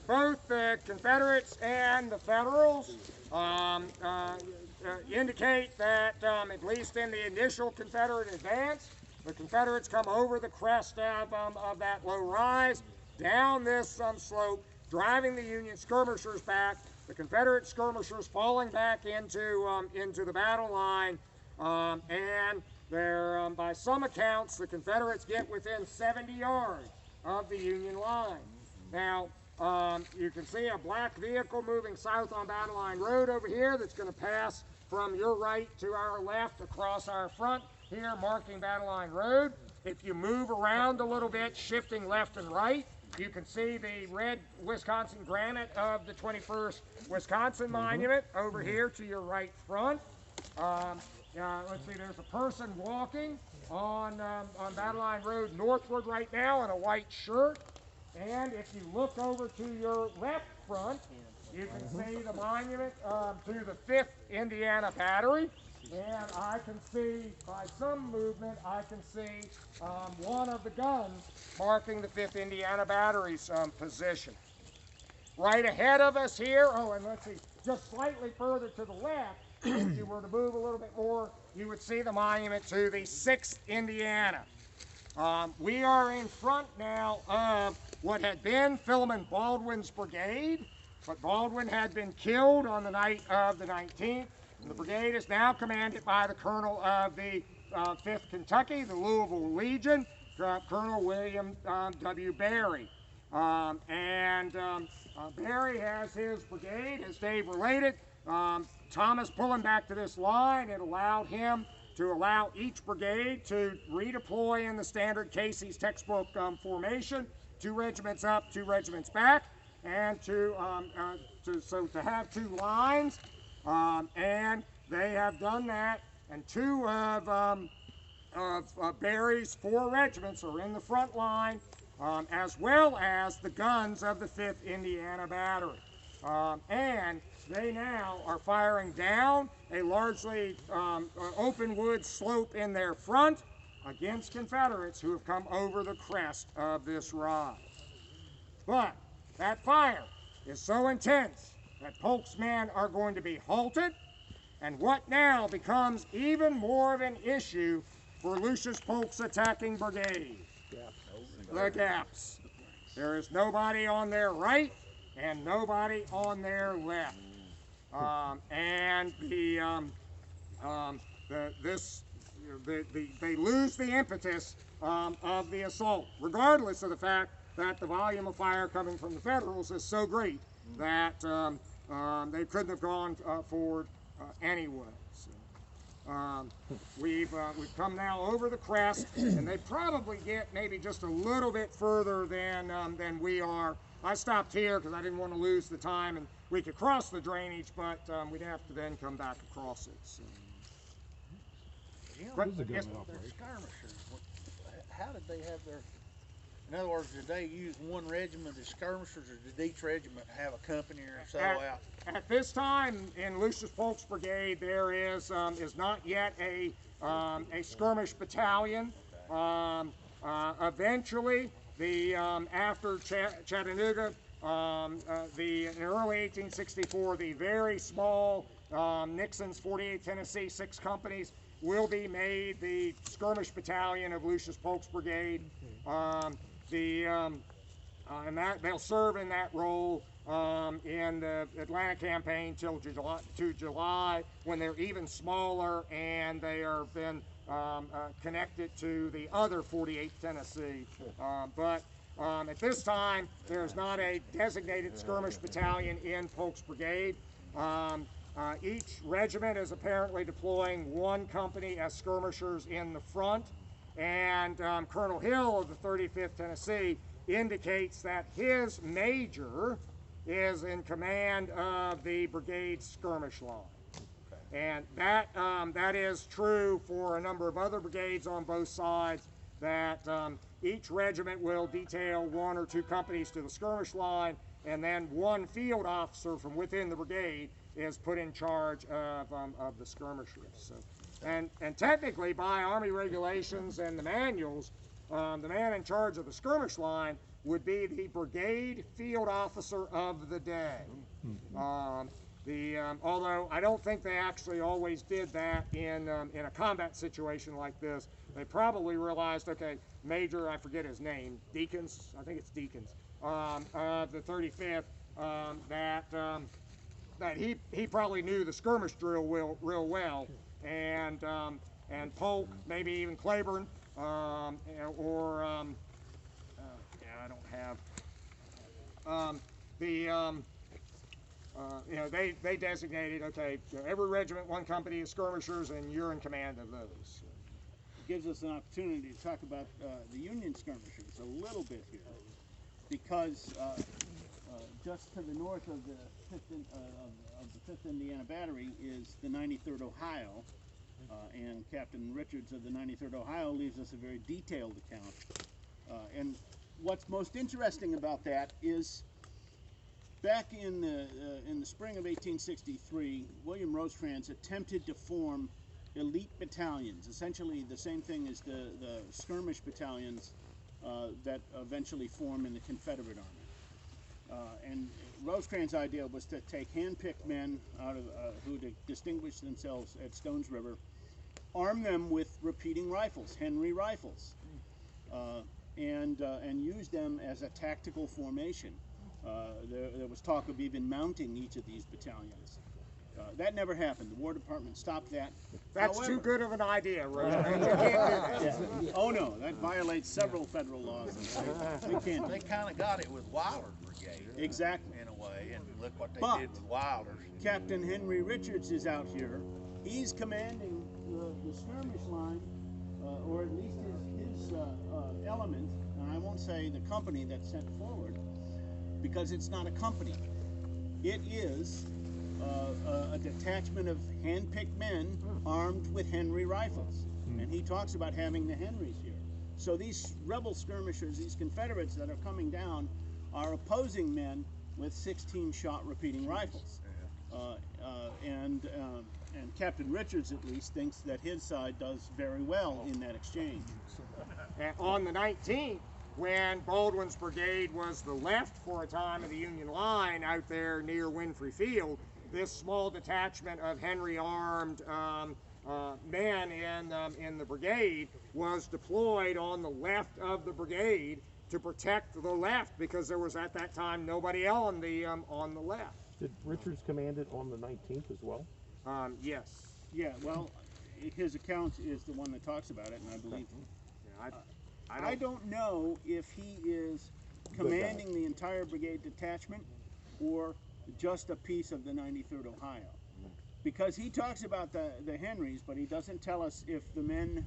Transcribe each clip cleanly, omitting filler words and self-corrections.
both the Confederates and the Federals indicate that, at least in the initial Confederate advance, the Confederates come over the crest of that low rise, down this slope, driving the Union skirmishers back, the Confederate skirmishers falling back into the battle line, and there, by some accounts, the Confederates get within 70 yards of the Union line. Now, you can see a black vehicle moving south on Battle Line Road over here that's going to pass from your right to our left across our front here, marking Battle Line Road. If you move around a little bit, shifting left and right, you can see the red Wisconsin granite of the 21st Wisconsin Monument over here to your right front. Let's see, there's a person walking on Battle Line Road northward right now in a white shirt. And if you look over to your left front, you can see the monument to the 5th Indiana Battery. And I can see, by some movement, I can see one of the guns marking the 5th Indiana Battery's position. Right ahead of us here, oh, and let's see, just slightly further to the left, if you were to move a little bit more, you would see the monument to the 6th Indiana. We are in front now of what had been Philemon Baldwin's brigade, but Baldwin had been killed on the night of the 19th. And the brigade is now commanded by the colonel of the 5th Kentucky, the Louisville Legion, Colonel William W. Berry. Berry has his brigade, as Dave related. Thomas pulling back to this line, it allowed him to allow each brigade to redeploy in the standard Casey's textbook formation, 2 regiments up, 2 regiments back, and to have 2 lines, and they have done that. And 2 of Berry's 4 regiments are in the front line, as well as the guns of the 5th Indiana Battery, and they now are firing down a largely open wood slope in their front against Confederates who have come over the crest of this rise. But that fire is so intense that Polk's men are going to be halted, and what now becomes even more of an issue for Lucius Polk's attacking brigade, the gaps. There is nobody on their right and nobody on their left. They lose the impetus of the assault, regardless of the fact that the volume of fire coming from the Federals is so great that they couldn't have gone forward anyway. So, we've come now over the crest, and they probably get maybe just a little bit further than we are. I stopped here because I didn't want to lose the time, and we could cross the drainage, but we'd have to then come back across it. So. You know, their skirmishers, how did they have their, in other words, did they use one regiment as skirmishers, or did each regiment have a company or so out? At this time in Lucius Polk's brigade, there is not yet a skirmish battalion. Eventually, after Chattanooga, in early 1864, the very small Nixon's 48th Tennessee 6 companies will be made the skirmish battalion of Lucius Polk's brigade. And that they'll serve in that role in the Atlanta campaign till July, when they're even smaller and they are then connected to the other 48th Tennessee. But at this time, there's not a designated skirmish battalion in Polk's brigade. Each regiment is apparently deploying 1 company as skirmishers in the front, and Colonel Hill of the 35th Tennessee indicates that his major is in command of the brigade's skirmish line. And that is true for a number of other brigades on both sides, that each regiment will detail 1 or 2 companies to the skirmish line, and then 1 field officer from within the brigade is put in charge of the skirmishers. So, and technically, by Army regulations and the manuals, the man in charge of the skirmish line would be the brigade field officer of the day. Although I don't think they actually always did that in a combat situation like this, they probably realized, okay, Major, I forget his name, Deakins, I think it's Deakins, the 35th, that he probably knew the skirmish drill real well, and Polk, maybe even Claiborne, yeah, I don't have you know, they designated, okay, every regiment, one company of skirmishers, and you're in command of those. It gives us an opportunity to talk about the Union skirmishers a little bit here, because just to the north of the 5th Indiana Battery is the 93rd Ohio, and Captain Richards of the 93rd Ohio leaves us a very detailed account. And what's most interesting about that is back in the spring of 1863, William Rosecrans attempted to form elite battalions, essentially the same thing as the skirmish battalions that eventually form in the Confederate Army. And Rosecrans' idea was to take hand-picked men out of who distinguished themselves at Stones River, arm them with repeating rifles, Henry rifles, and use them as a tactical formation. There was talk of even mounting each of these battalions. That never happened. The War Department stopped that. That's However, too good of an idea, Rosecrans. You can't do that. yeah. Oh no, that violates several federal laws. We can't. They kind of got it with Wilder's brigade. Exactly. In a way, and look what they But did with Wilder's. Captain Henry Richards is out here. He's commanding the skirmish line, or at least his element, and I won't say the company that's sent forward, because it's not a company. It is a detachment of hand-picked men armed with Henry rifles. And he talks about having the Henrys here. So these rebel skirmishers, these Confederates that are coming down, are opposing men with 16-shot repeating rifles. And Captain Richards, at least, thinks that his side does very well in that exchange. And on the 19th, when Baldwin's brigade was the left for a time of the Union line out there near Winfrey Field, this small detachment of Henry armed men in the brigade was deployed on the left of the brigade to protect the left, because there was at that time nobody on the left. Did Richards command it on the 19th as well? Yes. Yeah, well, his account is the one that talks about it, and I believe Yeah, I don't know if he is commanding the entire brigade detachment or just a piece of the 93rd Ohio. Because he talks about the Henrys, but he doesn't tell us if the men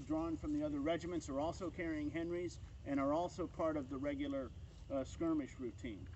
drawn from the other regiments are also carrying Henrys and are also part of the regular skirmish routine.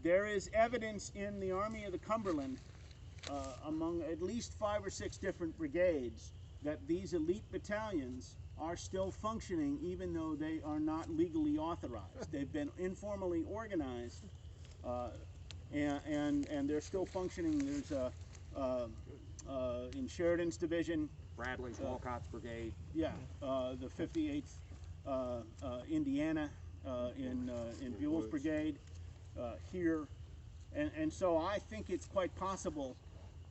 There is evidence in the Army of the Cumberland, among at least 5 or 6 different brigades, that these elite battalions are still functioning even though they are not legally authorized. They've been informally organized, and they're still functioning. There's in Sheridan's division, Bradley's Walcott's brigade. yeah, the 58th Indiana in Buell's brigade here, and so I think it's quite possible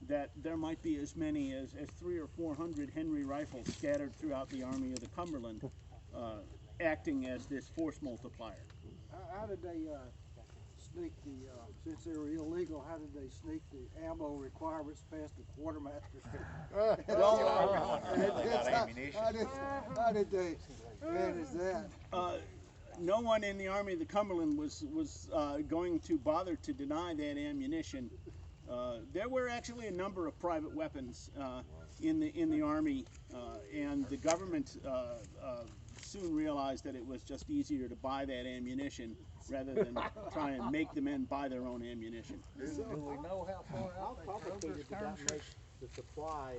that there might be as many as 300 or 400 Henry rifles scattered throughout the Army of the Cumberland, acting as this force multiplier. How did they sneak the, since they were illegal, how did they sneak the ammo requirements past the quartermaster? They got ammunition. How did they manage that? No one in the Army of the Cumberland was going to bother to deny that ammunition. There were actually a number of private weapons in the Army, and the government soon realized that it was just easier to buy that ammunition rather than try and make the men buy their own ammunition. Do we know how far out they throw their Complicated did that make skirmishers? the supply,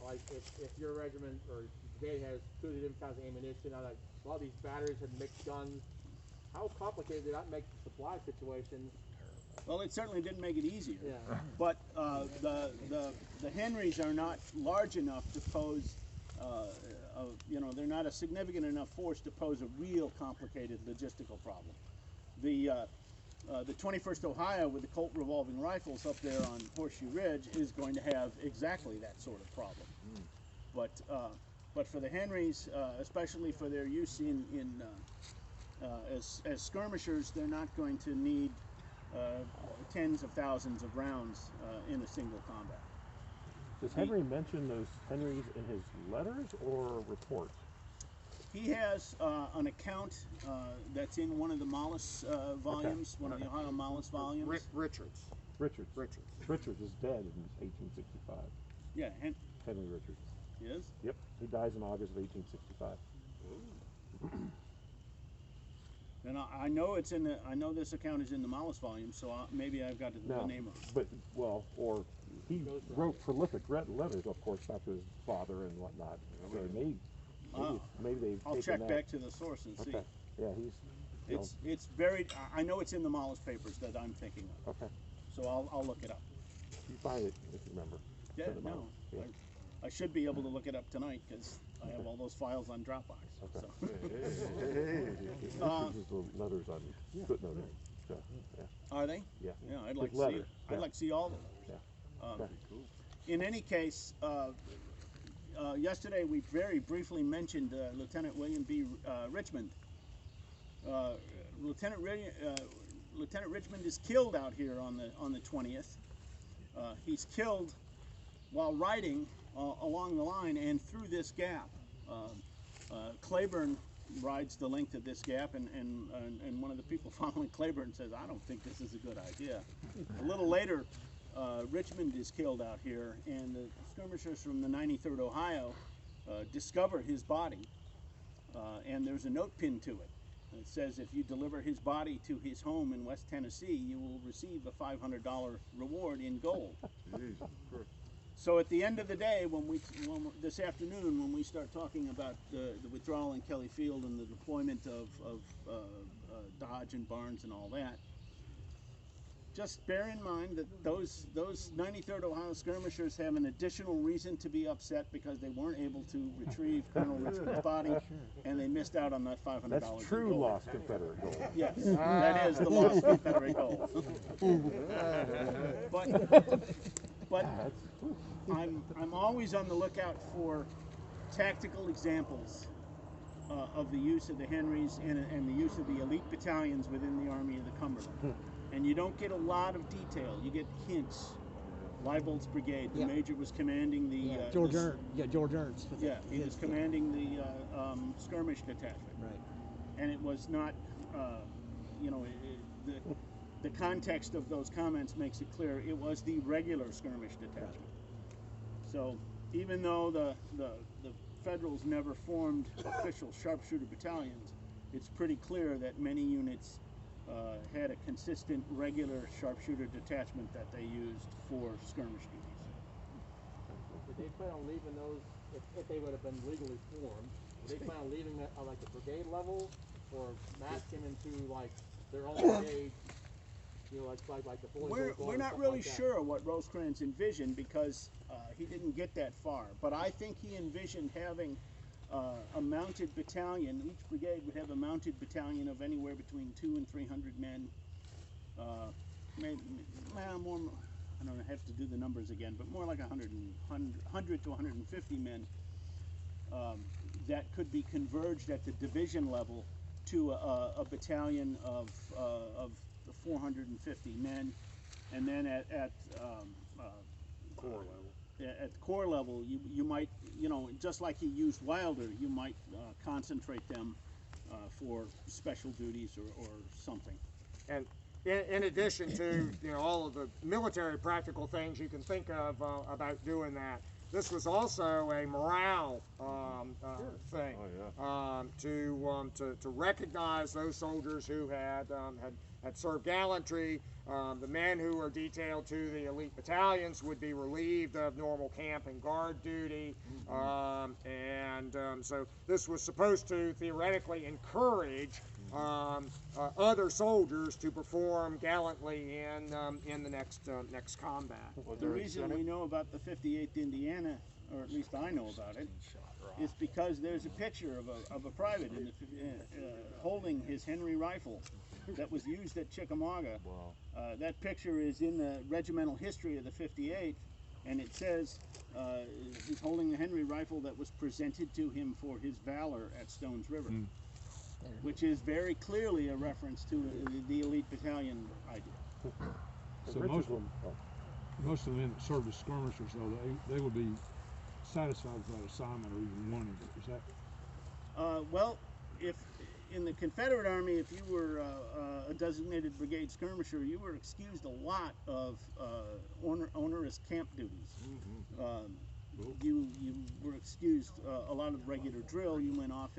like if your regiment or brigade has 2 different kinds of ammunition, like a lot of these batteries had mixed guns, how complicated did that make the supply situation? Well, it certainly didn't make it easier. Yeah. But the Henrys are not large enough to pose you know, they're not a significant enough force to pose a real complicated logistical problem. The 21st Ohio with the Colt revolving rifles up there on Horseshoe Ridge is going to have exactly that sort of problem. But for the Henrys, especially for their use as skirmishers, they're not going to need tens of thousands of rounds in a single combat. Does Henry mention those Henrys in his letters or reports? He has an account that's in one of the Mollis volumes, one of the Ohio Mollis volumes. Richards. Richards is dead in 1865. Yeah, Henry Richards. Yes? Yep, he dies in August of 1865. And I know it's in the. I know this account is in the Mollis volume, so maybe I've got the name wrong. But or he wrote prolific letters, of course, back to his father and whatnot. So maybe they've. I'll check back to the source and see. Yeah, It's buried. I know it's in the Mollis papers that I'm thinking of. Okay. So I'll look it up. You find it if you remember. Yeah, no. Yeah. I should be able to look it up tonight because I have all those files on Dropbox. Okay. So. This is the letters on footnote. So, yeah. Are they? Yeah. Yeah, I'd like to see. Yeah. I'd like to see all of them. Yeah. In any case, yesterday we very briefly mentioned Lieutenant William B. Richmond. Lieutenant Richmond is killed out here on the 20th. He's killed while riding along the line and through this gap. Claiborne rides the length of this gap, and one of the people following Claiborne says, "I don't think this is a good idea." A little later, Richmond is killed out here, and the skirmishers from the 93rd Ohio discover his body, and there's a note pinned to it. It says, if you deliver his body to his home in West Tennessee, you will receive a $500 reward in gold. So at the end of the day, this afternoon, when we start talking about the withdrawal in Kelly Field and the deployment of Dodge and Barnes and all that, just bear in mind that those 93rd Ohio skirmishers have an additional reason to be upset because they weren't able to retrieve Colonel Richmond's body, and they missed out on that $500. That's true lost Confederate gold. Yes, that is the lost Confederate gold. But I'm always on the lookout for tactical examples of the use of the Henrys and the use of the elite battalions within the Army of the Cumberland. And you don't get a lot of detail. You get hints. Leibold's brigade, the major was commanding the... George Ernst. Yeah, he was commanding the skirmish detachment. Right. And it was not, the context of those comments makes it clear it was the regular skirmish detachment. So even though the Federals never formed official sharpshooter battalions, it's pretty clear that many units had a consistent regular sharpshooter detachment that they used for skirmish duties. Did they plan on leaving those, if they would have been legally formed, did they plan on leaving that at like the brigade level, or match them into like their own brigade, you know, like the fully We're not really sure what Rosecrans envisioned because he didn't get that far, but I think he envisioned having a mounted battalion. Each brigade would have a mounted battalion of anywhere between 200 and 300 men. Maybe more. I don't have to do the numbers again, but more like 100 to 150 men that could be converged at the division level to a battalion of 450 men, and then at Corps level. At corps level, you might, just like he used Wilder, you might concentrate them for special duties or something. And in addition to all of the military practical things you can think of about doing that, this was also a morale thing to recognize those soldiers who had served gallantry. The men who were detailed to the elite battalions would be relieved of normal camp and guard duty, so this was supposed to theoretically encourage other soldiers to perform gallantly in the next combat. The reason we know about the 58th Indiana, or at least I know about it, is because there's a picture of a private in the, holding his Henry rifle that was used at Chickamauga. That picture is in the regimental history of the 58th, and it says he's holding the Henry rifle that was presented to him for his valor at Stones River, which is very clearly a reference to the elite battalion idea. So most of the men that served as skirmishers, though, they would be satisfied with that assignment or even wanting it. Is that? Well, if in the Confederate Army, if you were a designated brigade skirmisher, you were excused a lot of onerous camp duties. You were excused a lot of regular drill. You went off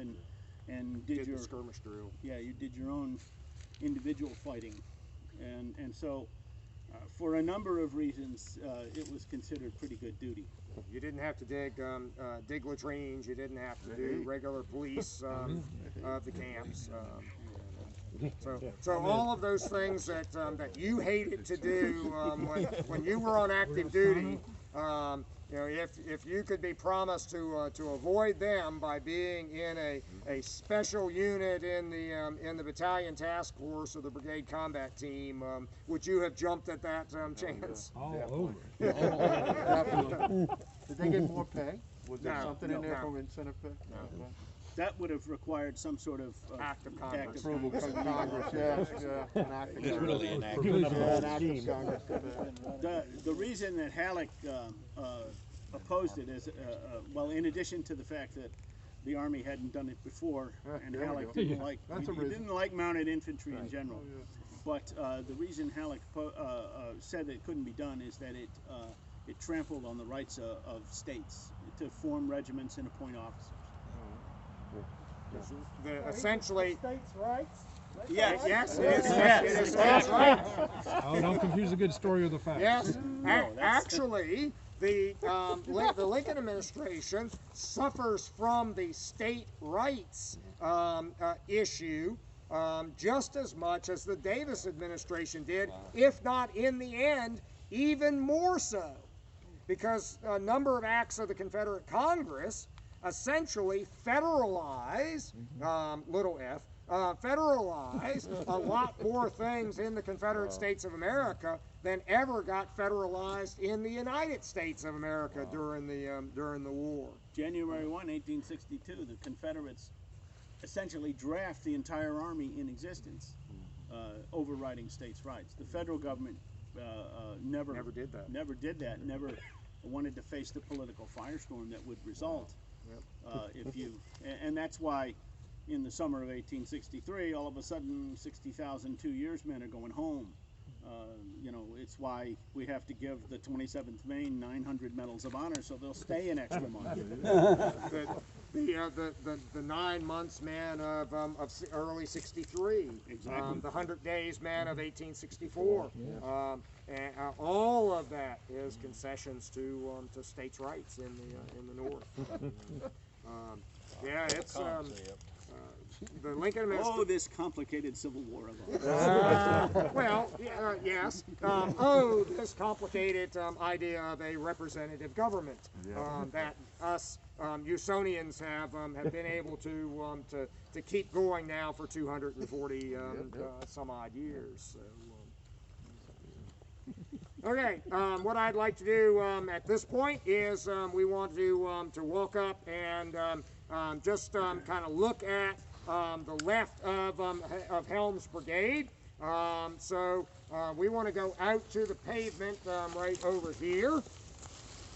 and did your skirmish drill. Yeah, you did your own individual fighting, and so for a number of reasons, it was considered pretty good duty. You didn't have to dig latrines. You didn't have to do regular police of the camps. So all of those things that that you hated to do when you were on active duty, you know, if you could be promised to avoid them by being in a special unit in the battalion task force or the brigade combat team, would you have jumped at that chance? All over. Definitely. Did they get more pay? Was there No, something in there no. from incentive pay? No. That would have required some sort of Act of Congress. Approval from Congress, yeah, an act of It's really an act of Yeah, an act of Congress. The reason that Halleck opposed it is, well, in addition to the fact that the Army hadn't done it before, and there we Halleck go. didn't like That's a he reason. didn't like mounted infantry in general. But the reason Halleck said that it couldn't be done is that it trampled on the rights of states to form regiments and appoint officers. Essentially, States' rights? yes, it is. Yes, it is states' rights. Oh, don't confuse a good story with a fact. Yes, No, that's- actually, the Lincoln administration suffers from the state rights issue just as much as the Davis administration did, if not in the end, even more so, because a number of acts of the Confederate Congress essentially federalize, little f, federalize a lot more things in the Confederate States of America than ever got federalized in the United States of America during the war. January 1, 1862, the Confederates essentially draft the entire Army in existence, overriding states' rights. The federal government never did that. Never did that. Never wanted to face the political firestorm that would result if you. And that's why, in the summer of 1863, all of a sudden, 60,000 2-yearsmen are going home. You know, it's why we have to give the 27th Maine 900 medals of honor, so they'll stay an extra month. The 9 months man of early '63, Exactly. the 100 days man of 1864, and all of that is concessions to states' rights in the North. Yeah, it's the Lincoln administration. Oh, this complicated Civil War of ours. Well, yes. This complicated idea of a representative government that us Usonians have been able to keep going now for 240 some odd years. So, okay, what I'd like to do at this point is we want to walk up and just kind of look at the left of Helm's brigade. So we want to go out to the pavement right over here.